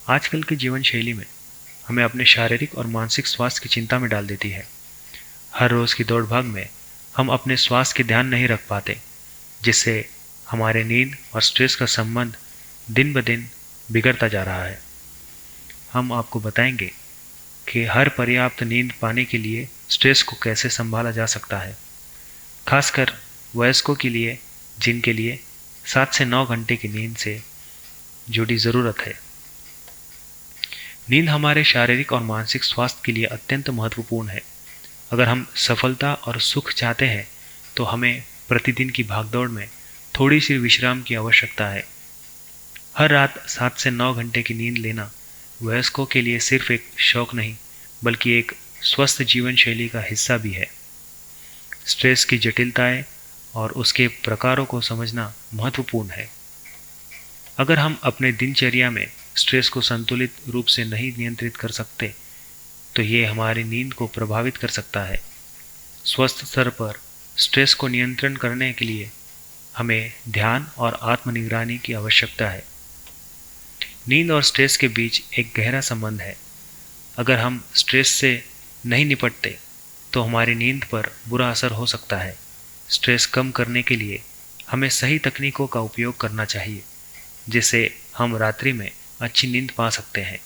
आजकल की जीवन शैली में हमें अपने शारीरिक और मानसिक स्वास्थ्य की चिंता में डाल देती है। हर रोज़ की दौड़ भाग में हम अपने स्वास्थ्य के ध्यान नहीं रख पाते, जिससे हमारे नींद और स्ट्रेस का संबंध दिन ब दिन बिगड़ता जा रहा है। हम आपको बताएंगे कि हर पर्याप्त नींद पाने के लिए स्ट्रेस को कैसे संभाला जा सकता है, खासकर वयस्कों के लिए जिनके लिए 7 से 9 घंटे की नींद से जुड़ी ज़रूरत है। नींद हमारे शारीरिक और मानसिक स्वास्थ्य के लिए अत्यंत महत्वपूर्ण है। अगर हम सफलता और सुख चाहते हैं तो हमें प्रतिदिन की भागदौड़ में थोड़ी सी विश्राम की आवश्यकता है। हर रात 7 से 9 घंटे की नींद लेना वयस्कों के लिए सिर्फ एक शौक नहीं, बल्कि एक स्वस्थ जीवन शैली का हिस्सा भी है। स्ट्रेस की जटिलताएं और उसके प्रकारों को समझना महत्वपूर्ण है। अगर हम अपने दिनचर्या में स्ट्रेस को संतुलित रूप से नहीं नियंत्रित कर सकते, तो ये हमारी नींद को प्रभावित कर सकता है। स्वस्थ स्तर पर स्ट्रेस को नियंत्रण करने के लिए हमें ध्यान और आत्मनिगरानी की आवश्यकता है। नींद और स्ट्रेस के बीच एक गहरा संबंध है। अगर हम स्ट्रेस से नहीं निपटते तो हमारी नींद पर बुरा असर हो सकता है। स्ट्रेस कम करने के लिए हमें सही तकनीकों का उपयोग करना चाहिए, जिससे हम रात्रि में अच्छी नींद पा सकते हैं।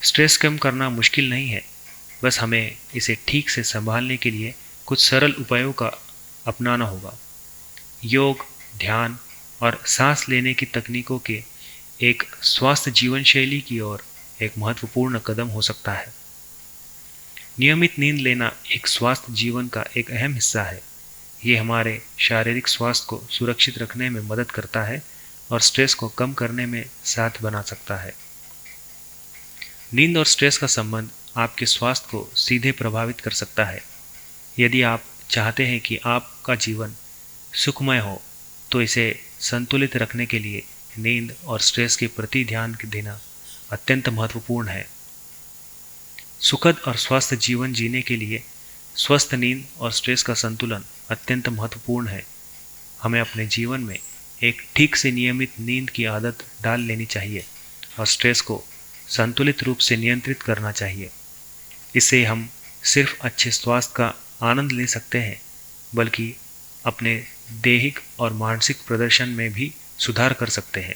स्ट्रेस कम करना मुश्किल नहीं है, बस हमें इसे ठीक से संभालने के लिए कुछ सरल उपायों का अपनाना होगा। योग, ध्यान और सांस लेने की तकनीकों के एक स्वस्थ जीवन शैली की ओर एक महत्वपूर्ण कदम हो सकता है। नियमित नींद लेना एक स्वस्थ जीवन का एक अहम हिस्सा है। ये हमारे शारीरिक स्वास्थ्य को सुरक्षित रखने में मदद करता है और स्ट्रेस को कम करने में साथ बना सकता है। नींद और स्ट्रेस का संबंध आपके स्वास्थ्य को सीधे प्रभावित कर सकता है। यदि आप चाहते हैं कि आपका जीवन सुखमय हो, तो इसे संतुलित रखने के लिए नींद और स्ट्रेस के प्रति ध्यान देना अत्यंत महत्वपूर्ण है। सुखद और स्वस्थ जीवन जीने के लिए स्वस्थ नींद और स्ट्रेस का संतुलन अत्यंत महत्वपूर्ण है। हमें अपने जीवन में एक ठीक से नियमित नींद की आदत डाल लेनी चाहिए और स्ट्रेस को संतुलित रूप से नियंत्रित करना चाहिए। इससे हम सिर्फ अच्छे स्वास्थ्य का आनंद ले सकते हैं, बल्कि अपने दैहिक और मानसिक प्रदर्शन में भी सुधार कर सकते हैं।